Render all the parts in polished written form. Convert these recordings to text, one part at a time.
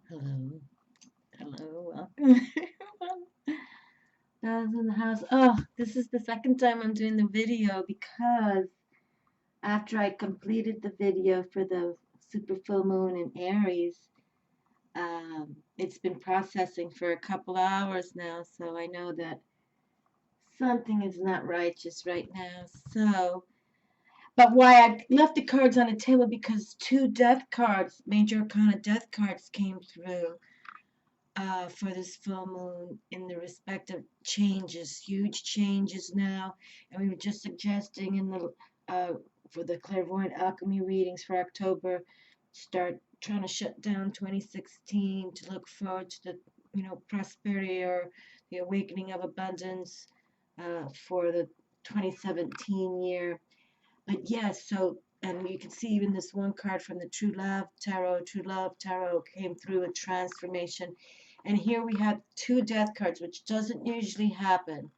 Hello, hello, welcome. That was in the house. Oh, this is the second time I'm doing the video because after I completed the video for the super full moon in Aries, it's been processing for a couple hours now, so I know that something is not righteous right now. But why I left the cards on the table because two death cards, Major Arcana death cards, came through for this full moon in the respect of changes, huge changes now. And we were just suggesting in the for the clairvoyant alchemy readings for October, start trying to shut down 2016 to look forward to the prosperity or the awakening of abundance for the 2017 year. But yes, so and you can see even this one card from the True Love Tarot came through a transformation. And here we have two death cards, which doesn't usually happen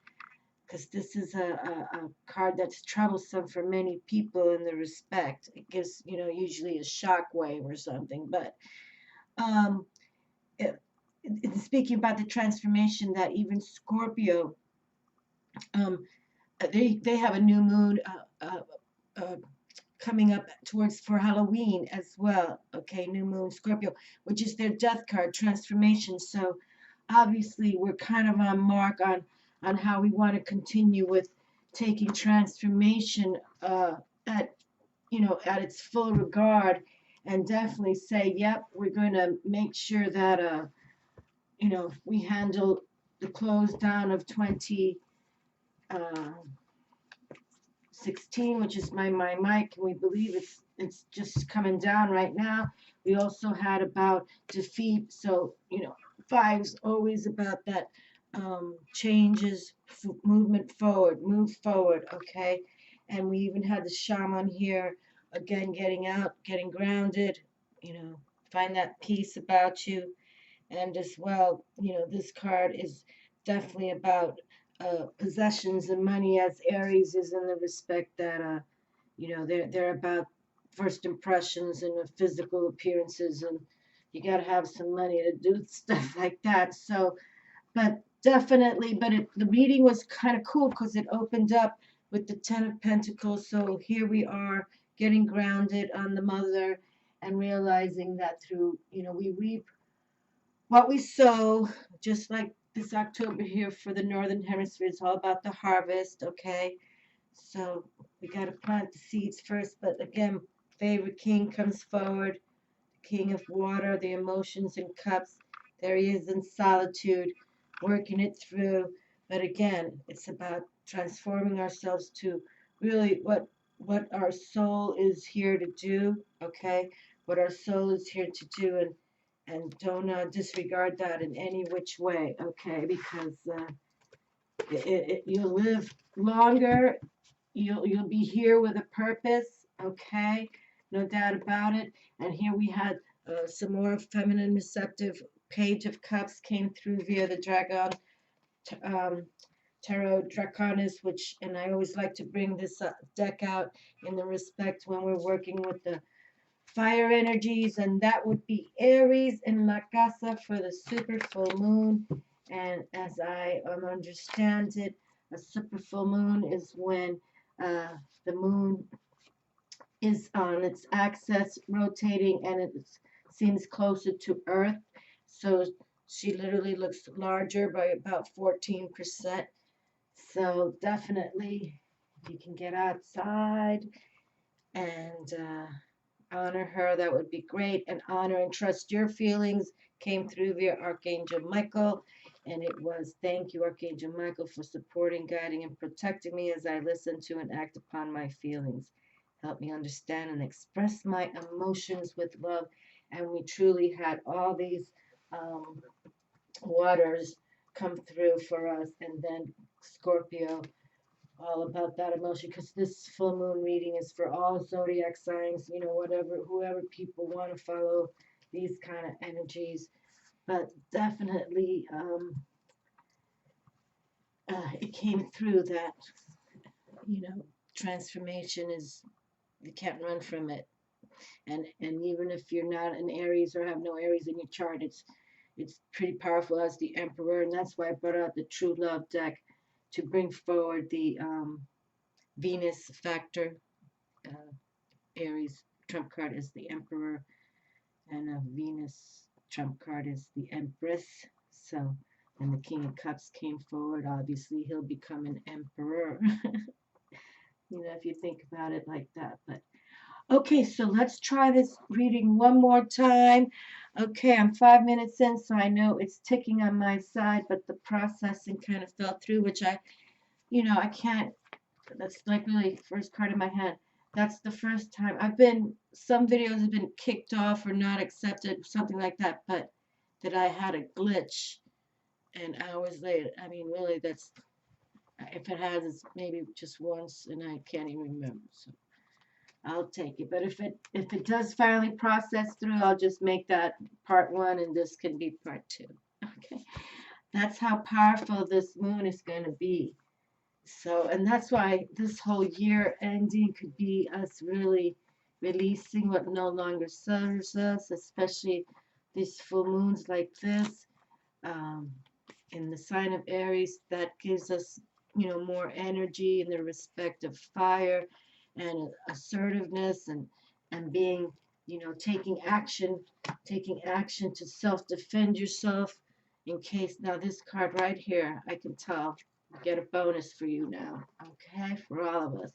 because this is a card that's troublesome for many people in the respect. It gives, usually a shock wave or something. But um, it, speaking about the transformation, that even Scorpio, um, they have a new moon uh, coming up towards for Halloween as well. Okay, new moon Scorpio, which is their death card transformation. So obviously we're kind of on mark on how we want to continue with taking transformation at at its full regard, and definitely say, yep, we're going to make sure that we handle the close down of 20 uh, 16, which is my mic, and we believe it's just coming down right now. We also had about defeat, so five's always about that changes, movement forward, move forward, okay. And we even had the shaman here again, getting out, getting grounded, find that peace about you. And as well, this card is definitely about possessions and money, as Aries is in the respect that they're about first impressions and physical appearances, and you got to have some money to do stuff like that. So, but definitely, the meeting was kind of cool because it opened up with the Ten of Pentacles. So here we are getting grounded on the mother and realizing that through we reap what we sow, just like this October here for the Northern Hemisphere, it's all about the harvest, okay? So we got to plant the seeds first. But again, favorite king comes forward, king of water, the emotions in cups. There he is in solitude, working it through. But again, it's about transforming ourselves to really what our soul is here to do, okay? What our soul is here to do, and don't disregard that in any which way, okay? Because you'll live longer, you'll be here with a purpose, okay? No doubt about it. And here we had some more feminine receptive page of cups came through via the dragon um, tarot draconis, which, and I always like to bring this deck out in the respect when we're working with the fire energies, and that would be Aries in La Casa for the super full moon. And as I understand it, a super full moon is when uh, the moon is on its axis rotating and it seems closer to Earth. So she literally looks larger by about 14%. So definitely, if you can get outside and honor her, that would be great. And honor and trust your feelings came through via Archangel Michael. And it was, thank you, Archangel Michael, for supporting, guiding, and protecting me as I listen to and act upon my feelings. Help me understand and express my emotions with love. And we truly had all these um, waters come through for us. And then Scorpio, all about that emotion, because this full moon reading is for all zodiac signs, whatever, whoever people want to follow these kind of energies. But definitely, it came through that, you know, transformation is, you can't run from it. And even if you're not an Aries or have no Aries in your chart, it's pretty powerful as the Emperor, and that's why I brought out the True Love deck to bring forward the Venus factor. Uh, Aries trump card is the Emperor, and a Venus trump card is the Empress. So, and the King of Cups came forward. Obviously, he'll become an Emperor. If you think about it like that. But okay, so let's try this reading one more time. Okay, I'm 5 minutes in, so I know it's ticking on my side, but the processing kind of fell through, which I can't. That's like really first card in my hand. That's the first time some videos have been kicked off or not accepted, something like that, but that I had a glitch and hours later. I mean, really, if it has, it's maybe just once and I can't even remember. So I'll take it. But if it does finally process through, I'll just make that part one and this can be part two. Okay. That's how powerful this moon is going to be. So, and that's why this whole year ending could be us really releasing what no longer serves us, especially these full moons like this. In the sign of Aries, that gives us, more energy in the respect of fire and assertiveness and being, taking action to self-defend yourself in case. Now this card right here, I can tell, get a bonus for you now, okay, for all of us.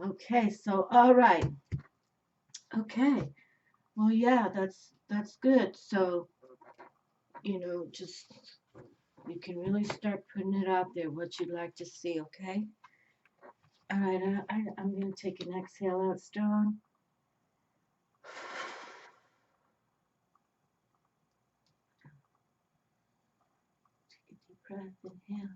Okay, so all right. Okay, well, yeah, that's good. So, just you can really start putting it out there, what you'd like to see, okay? All right, I'm going to take an exhale out strong. Take a deep breath, inhale.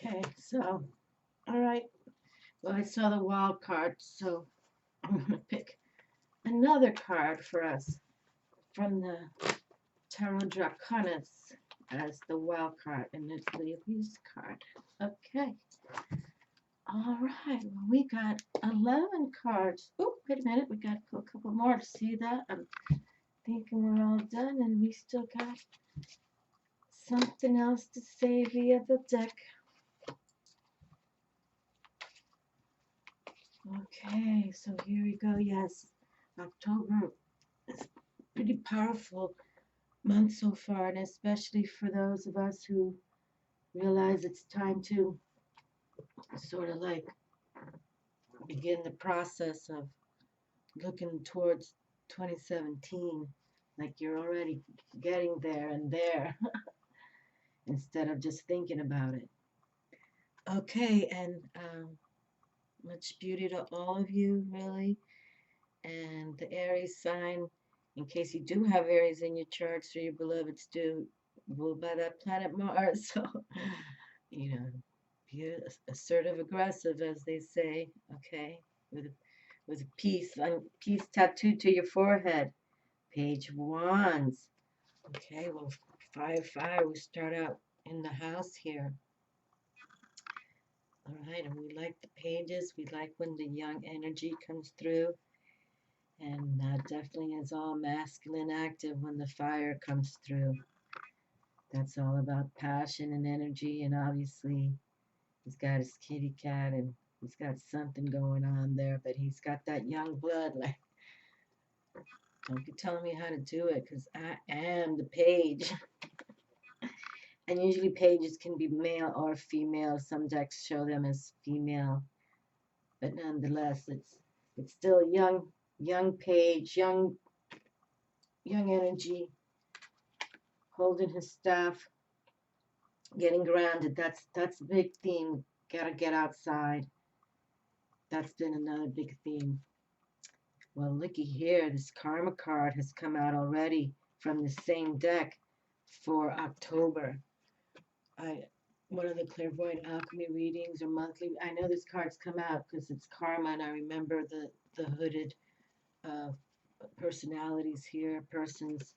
Okay, so, all right. Well, I saw the wild card, so I'm going to pick another card for us from the Tarot Draconis as the wild card, and it's the abuse card. Okay. All right. Well, we got 11 cards. Oh, wait a minute. We got a couple more to see that. I'm thinking we're all done, and we still got something else to say via the deck. Okay, so here we go. Yes, October is pretty powerful month so far, and especially for those of us who realize it's time to sort of like begin the process of looking towards 2017, like you're already getting there and there instead of just thinking about it. Okay, and much beauty to all of you, really. And the Aries sign, in case you do have Aries in your charts or your beloveds do, ruled by that planet Mars. So, be assertive, aggressive, as they say. Okay, with peace tattooed to your forehead. Page wands. Okay, well, 5-5. We start out in the house here. All right, and we like the pages. We like when the young energy comes through. And that definitely is all masculine active when the fire comes through. That's all about passion and energy. And obviously, he's got his kitty cat and he's got something going on there. But he's got that young blood. Like, don't be telling me how to do it because I am the page. And usually pages can be male or female. Some decks show them as female. But nonetheless, it's still a young page, young energy, holding his staff, getting grounded. That's a big theme. Gotta get outside. That's been another big theme. Well, looky here. This karma card has come out already from the same deck for October. One of the clairvoyant alchemy readings or monthly. I know this card's come out because it's karma, and I remember the hooded personalities here, persons,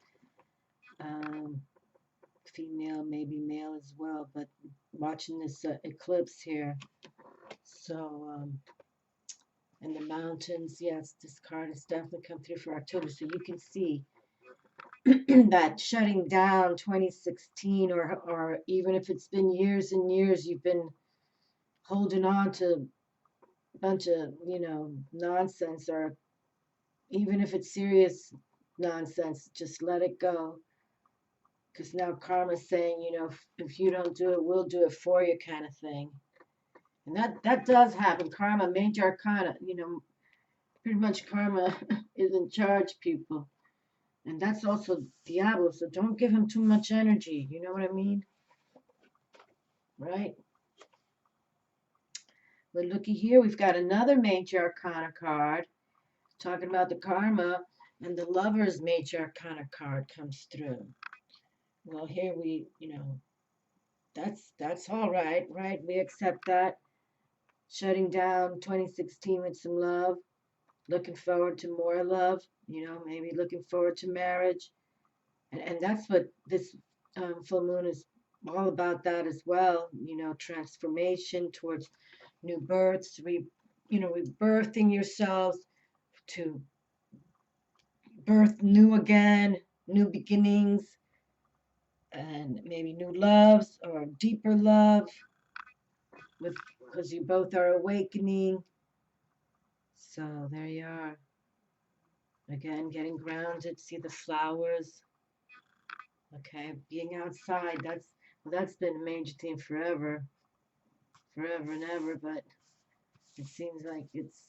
female, maybe male as well. But watching this eclipse here, so and the mountains, yes, this card has definitely come through for October. So you can see that shutting down 2016, or even if it's been years and years, you've been holding on to a bunch of, nonsense, or even if it's serious nonsense, just let it go. Because now karma's saying, if you don't do it, we'll do it for you, kind of thing. And that does happen. Karma, major arcana, pretty much karma is in charge, people. And that's also Diablo, so don't give him too much energy. You know what I mean? Right? But looky here, we've got another major arcana card talking about the karma, and the Lover's major arcana card comes through. Well, here that's all right, right? We accept that. Shutting down 2016 with some love, looking forward to more love, maybe looking forward to marriage. And that's what this full moon is all about, that as well, transformation towards new births, rebirthing yourselves to birth new again, new beginnings, and maybe new loves or deeper love, because you both are awakening. So there you are. Again, getting grounded, see the flowers. Okay, being outside, that's been a major theme forever and ever, but it seems like it's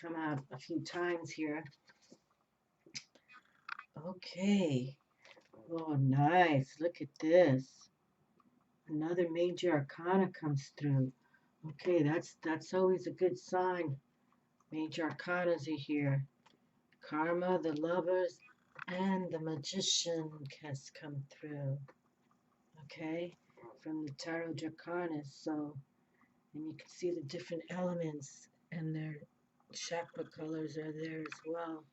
come out a few times here. Okay. Oh, nice. Look at this. Another major arcana comes through. Okay, that's always a good sign. Major arcanas are here. Karma, the Lovers, and the Magician has come through. Okay, from the Tarot Draconis. So, and you can see the different elements, and their chakra colors are there as well.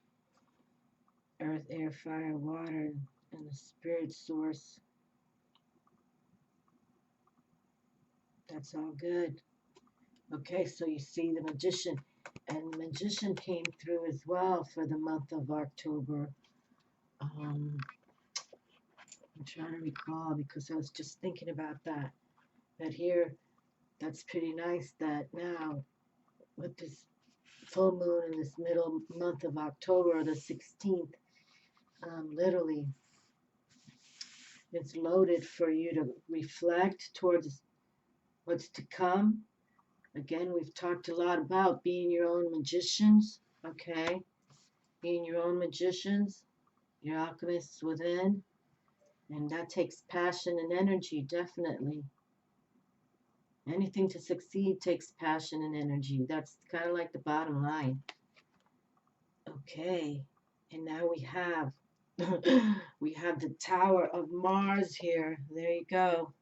Earth, air, fire, water, and the spirit source. That's all good. Okay, so you see the Magician, and the Magician came through as well for the month of October. I'm trying to recall, because I was just thinking about that here, that's pretty nice that now with this full moon in this middle month of October, the 16th, literally, it's loaded for you to reflect towards what's to come. Again, we've talked a lot about being your own magicians, okay? Being your own magicians, your alchemists within, and that takes passion and energy, definitely. Anything to succeed takes passion and energy. That's kind of like the bottom line. Okay, and now we have the Tower of Mars here. There you go.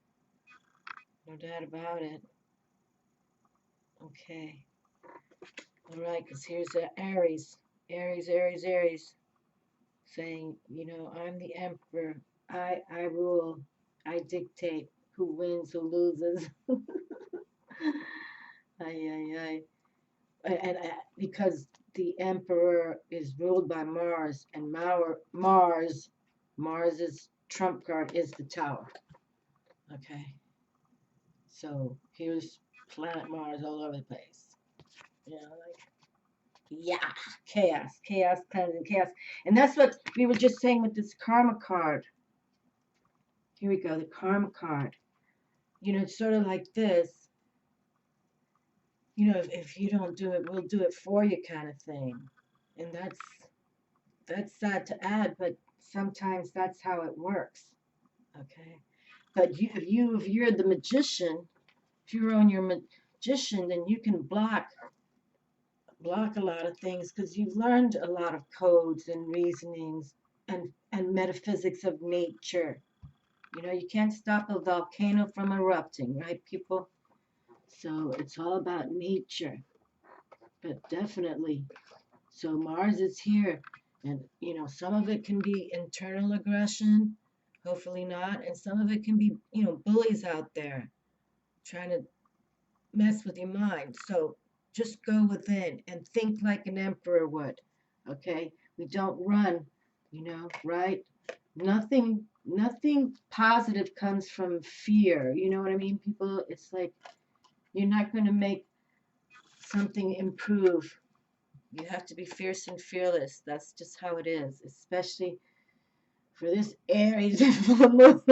No doubt about it. Okay. All right, because here's Aries. Aries. Saying, I'm the emperor. I rule. I dictate who wins, who loses. Ay. And because the emperor is ruled by Mars, and Mars's trump card is the Tower. Okay. So here's planet Mars all over the place. Chaos, cleansing, chaos. And that's what we were just saying with this karma card. Here we go, the karma card. It's sort of like this. If you don't do it, we'll do it for you, kind of thing. And that's sad to add, but sometimes that's how it works. Okay. But if you're the magician, if you're on your magician, then you can block a lot of things, because you've learned a lot of codes and reasonings and metaphysics of nature. You know, you can't stop a volcano from erupting, right, people? So it's all about nature, but definitely. So Mars is here, and you know, some of it can be internal aggression, hopefully not, and some of it can be, you know, bullies out there trying to mess with your mind. So just go within and think like an emperor would. Okay? We don't run, you know, right? Nothing positive comes from fear. You know what I mean? People, it's like you're not going to make something improve. You have to be fierce and fearless. That's just how it is, especially for this Aries full moon.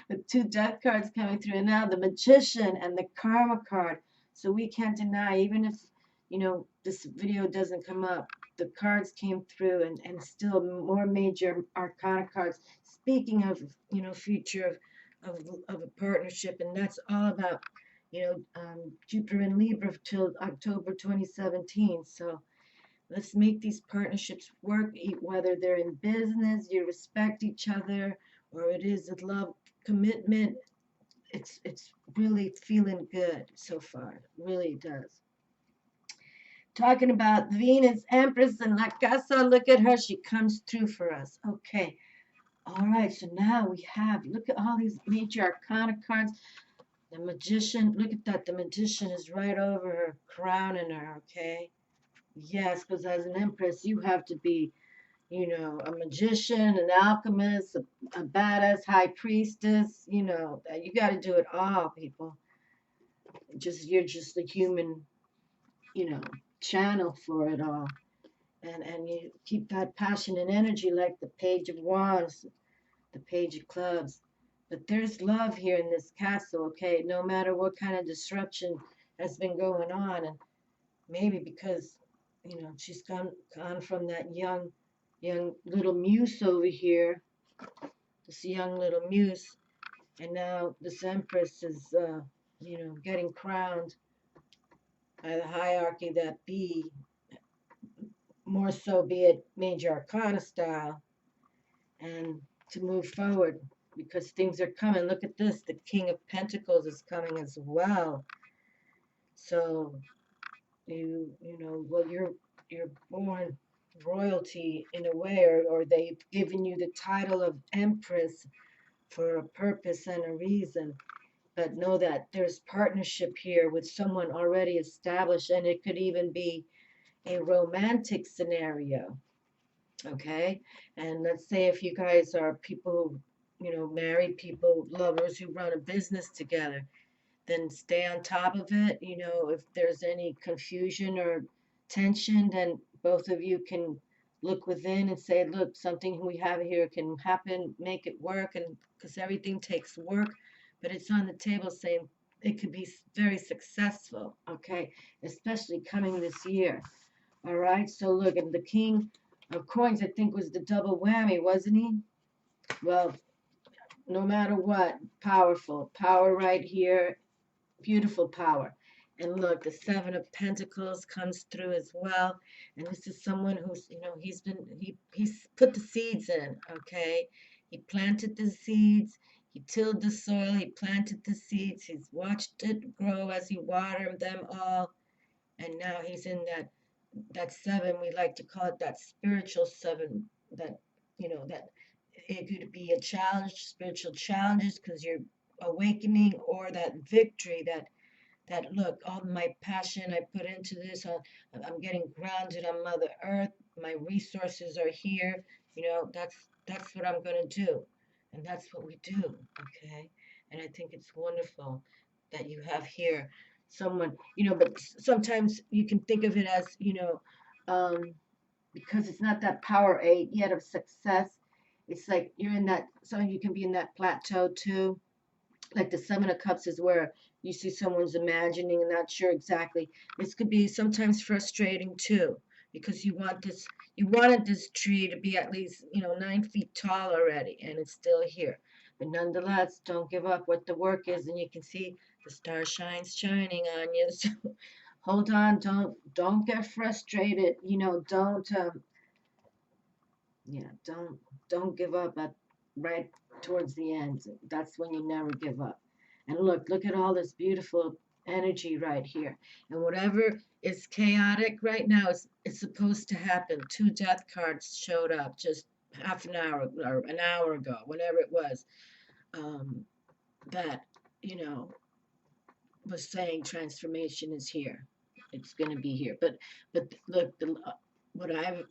With two death cards coming through, and now the magician and the karma card. So we can't deny, even if, you know, this video doesn't come up, the cards came through, and still more major arcana cards. Speaking of, you know, future of a partnership, and that's all about, you know, Jupiter and Libra till October 2017. So let's make these partnerships work, whether they're in business, you respect each other, or it is a love commitment. It's really feeling good so far. It really does. Talking about Venus, Empress, and La Casa. Look at her. She comes through for us. Okay. All right. So now we have, look at all these major arcana cards. The magician, look at that. The magician is right over her, crowning her. Okay. Yes, because as an empress, you have to be, you know, a magician, an alchemist, a badass high priestess. You know, you got to do it all, people. Just you're just a human, you know, channel for it all, and you keep that passion and energy like the Page of Wands, the Page of Clubs. But there's love here in this castle, okay? No matter what kind of disruption has been going on, and maybe because, you know, she's gone from that young little muse over here, this young little muse, and now this empress is, you know, getting crowned by the hierarchy that be, more so be it major arcana style, and to move forward because things are coming. Look at this, the King of Pentacles is coming as well. So you know, well, you're born royalty in a way, or they've given you the title of Empress for a purpose and a reason. But know that there's partnership here with someone already established, and it could even be a romantic scenario. Okay. And let's say if you guys are people, you know, married people, lovers who run a business together, then stay on top of it. You know, if there's any confusion or tension, then both of you can look within and say, look, something we have here can happen, make it work. And because everything takes work, but it's on the table saying it could be very successful. Okay. Especially coming this year. All right. So look, and the King of Coins, I think, was the double whammy, wasn't he? Well, no matter what, powerful. Power right here. Beautiful power. And look, the Seven of Pentacles comes through as well. And this is someone who's, you know, he's put the seeds in, okay? He planted the seeds, he tilled the soil, he planted the seeds, he's watched it grow as he watered them all. And now he's in that seven, we like to call it that spiritual seven, that, you know, that it could be a challenge, spiritual challenges, because you're awakening, or that victory, that look, all my passion I put into this, I'm getting grounded on Mother Earth, my resources are here, you know, that's what I'm going to do, and that's what we do. Okay. And I think it's wonderful that you have here someone, you know, but sometimes you can think of it as, you know, um, because it's not that power eight yet of success. It's like you're in that, some of you can be in that plateau too. Like the Seven of Cups is where you see someone's imagining and not sure exactly. This could be sometimes frustrating too, because you wanted this tree to be at least, you know, 9 feet tall already, and it's still here. But nonetheless, don't give up what the work is, and you can see the star shines shining on you. So hold on, don't get frustrated. You know, don't Yeah, don't give up at right towards the end. That's when you never give up. And look at all this beautiful energy right here. And whatever is chaotic right now, it's supposed to happen. Two death cards showed up just half an hour or an hour ago, whenever it was. Um, that, you know, was saying transformation is here. It's going to be here. But look, what I've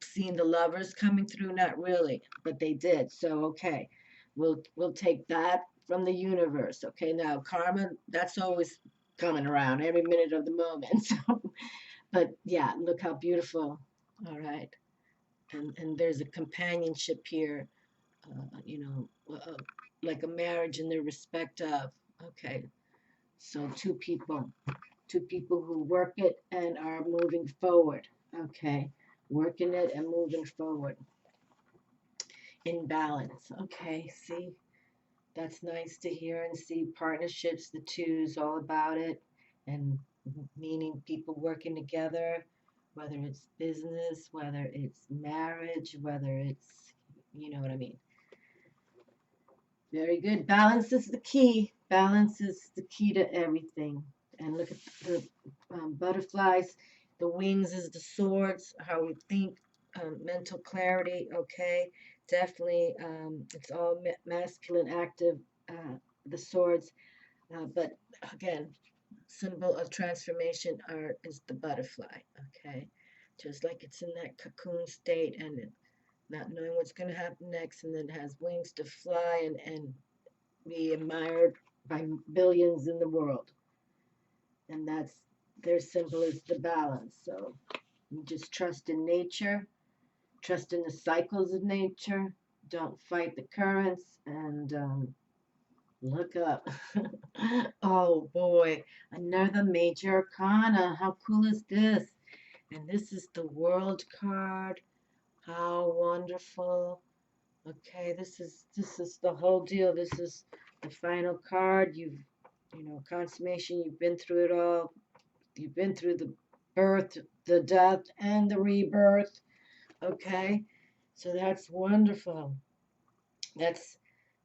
seen the lovers coming through, not really, but they did. So okay, we'll take that from the universe. Okay, now karma, that's always coming around every minute of the moment. So, but yeah, look how beautiful. All right, and there's a companionship here. Like a marriage in the respect of. Okay, so two people who work it and are moving forward. Okay, working it and moving forward in balance. Okay, see, that's nice to hear and see partnerships, the twos, all about it, and meaning people working together, whether it's business, whether it's marriage, whether it's, you know what I mean. Very good. Balance is the key. Balance is the key to everything. And look at the butterflies. The wings is the swords, how we think, mental clarity. Okay, definitely. It's all masculine, active, the swords. But again, symbol of transformation is the butterfly. Okay, just like it's in that cocoon state and not knowing what's going to happen next, and then has wings to fly and be admired by billions in the world. And that's their symbol is the balance. So you just trust in nature, trust in the cycles of nature, don't fight the currents, and look up. Oh boy, another major arcana. How cool is this? And this is the world card. How wonderful. Okay, this is the whole deal. This is the final card. Consummation, you've been through it all. You've been through the birth, the death, and the rebirth. Okay? So that's wonderful. That's,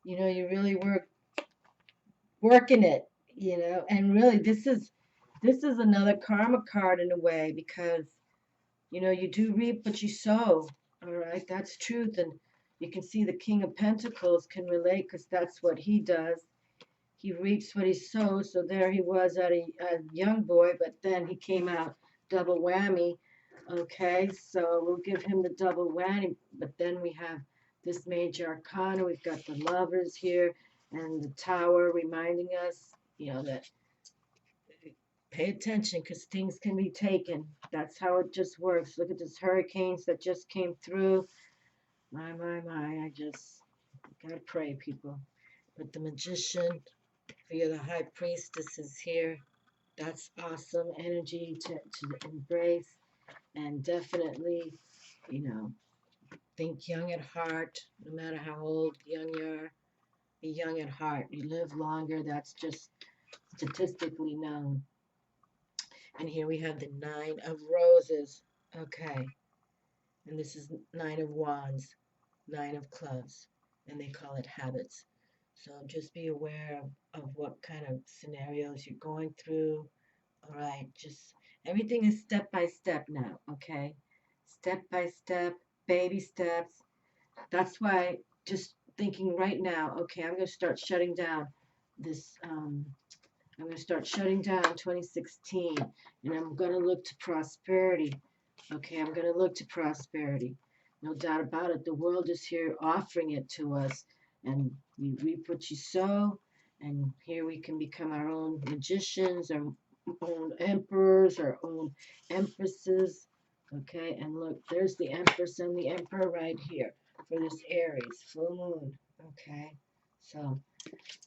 you really working it, and really this is another karma card in a way because you do reap what you sow. All right, that's truth. And you can see the King of Pentacles can relate because that's what he does. He reaps what he sows. So there he was at a young boy, but then he came out double whammy. Okay, so we'll give him the double whammy. But then we have this major arcana. We've got the lovers here and the tower reminding us, that pay attention because things can be taken. That's how it just works. Look at these hurricanes that just came through. My, my, my. I just gotta pray, people. But the magician via the high priestess is here. That's awesome energy to embrace. And definitely, you know, think young at heart. No matter how old, young you are, be young at heart. You live longer. That's just statistically known. And here we have the Nine of Roses. Okay. And this is Nine of Wands, Nine of Clubs. And they call it habits. So just be aware of what kind of scenarios you're going through. All right. Just everything is step by step now. Okay. Step by step, baby steps. That's why just thinking right now, okay, I'm going to start shutting down this I'm going to start shutting down 2016 and I'm going to look to prosperity. Okay, I'm going to look to prosperity. No doubt about it. The world is here offering it to us. And we reap what you sow. And here we can become our own magicians, our own emperors, our own empresses. Okay, and look, there's the empress and the emperor right here for this Aries full moon. Okay, so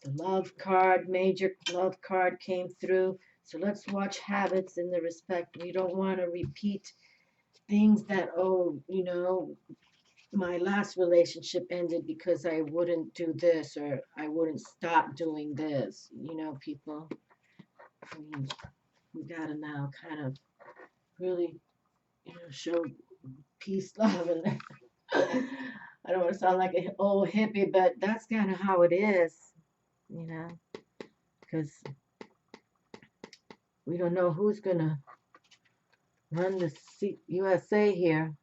the love card, major love card came through. So let's watch habits in the respect. We don't want to repeat things that, my last relationship ended because I wouldn't do this or I wouldn't stop doing this. People, we gotta now kind of really, show peace, love, and I don't want to sound like an old hippie, but that's kind of how it is, you know, because we don't know who's going to run the USA here.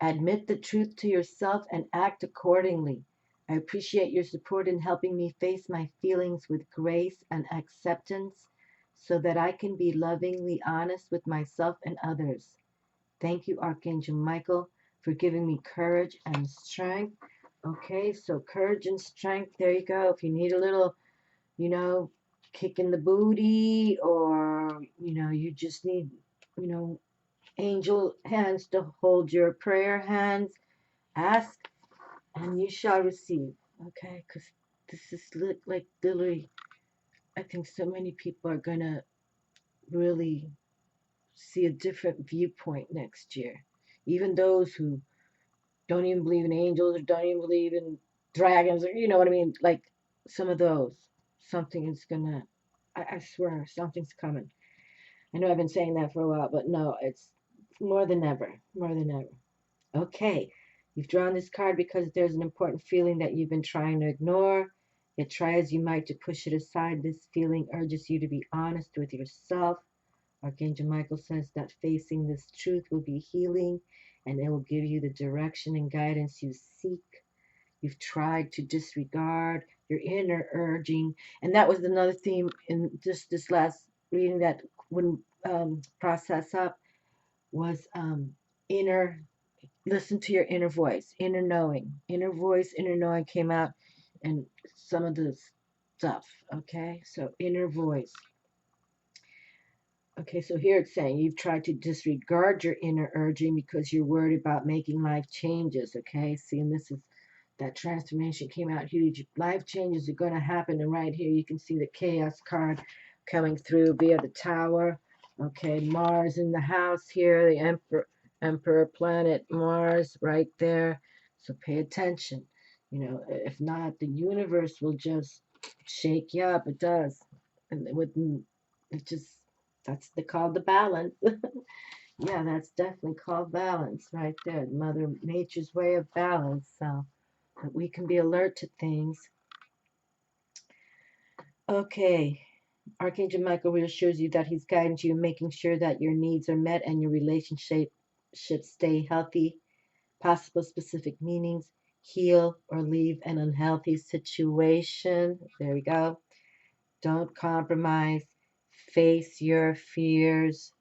Admit the truth to yourself and act accordingly. I appreciate your support in helping me face my feelings with grace and acceptance so that I can be lovingly honest with myself and others. Thank you, Archangel Michael, for giving me courage and strength. Okay, so courage and strength, there you go. If you need a little, kick in the booty, or, you just need, you know, angel hands to hold your prayer hands, ask and you shall receive. Okay, because this is like literally, I think so many people are going to really see a different viewpoint next year. Even those who don't even believe in angels or don't even believe in dragons, or you know what I mean? Like some of those, something is gonna, I swear, something's coming. I know I've been saying that for a while, but no, it's more than ever, more than ever. Okay, you've drawn this card because there's an important feeling that you've been trying to ignore. Yet try as you might to push it aside, this feeling urges you to be honest with yourself. Archangel Michael says that facing this truth will be healing and it will give you the direction and guidance you seek. You've tried to disregard your inner urging. And that was another theme in just this last reading that wouldn't process up was inner, listen to your inner voice, inner knowing. Inner voice, inner knowing came out and some of the stuff. Okay, so inner voice. Okay, so here it's saying you've tried to disregard your inner urging because you're worried about making life changes. Okay, see, and this is that transformation came out huge. Life changes are going to happen, and right here you can see the chaos card coming through via the tower. Okay, Mars in the house here, the Emperor planet Mars right there. So pay attention. If not, the universe will just shake you up. It does, and it just that's called the balance. Yeah, that's definitely called balance right there. Mother Nature's way of balance. So that we can be alert to things. Okay. Archangel Michael reassures you that he's guiding you, making sure that your needs are met and your relationships stay healthy. Possible specific meanings: heal or leave an unhealthy situation. There we go. Don't compromise. Face your fears.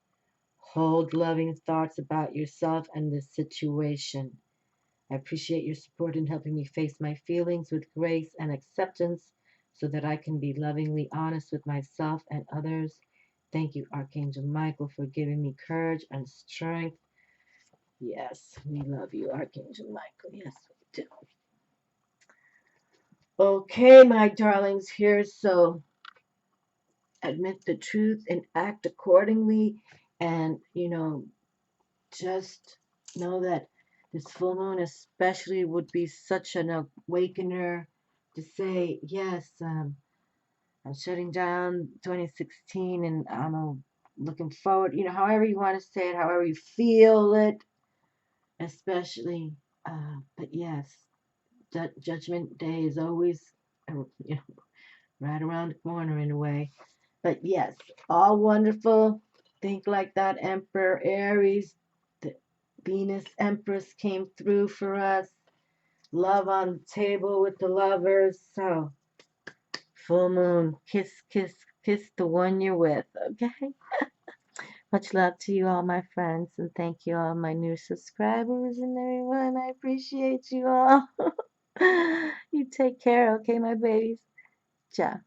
Hold loving thoughts about yourself and the situation. I appreciate your support in helping me face my feelings with grace and acceptance so that I can be lovingly honest with myself and others. Thank you, Archangel Michael, for giving me courage and strength. Yes, we love you, Archangel Michael. Yes, we do. Okay, my darlings, here's so admit the truth and act accordingly. And, just know that this full moon especially would be such an awakener to say, yes, I'm shutting down 2016 and I'm looking forward, however you want to say it, however you feel it, especially. But yes, Judgment Day is always, right around the corner in a way. But yes, all wonderful. Think like that, Emperor Aries. The Venus Empress came through for us. Love on the table with the lovers. So, full moon. Kiss, kiss, kiss the one you're with. Okay? Much love to you all, my friends. And thank you all, my new subscribers and everyone. I appreciate you all. You take care, okay, my babies? Ciao.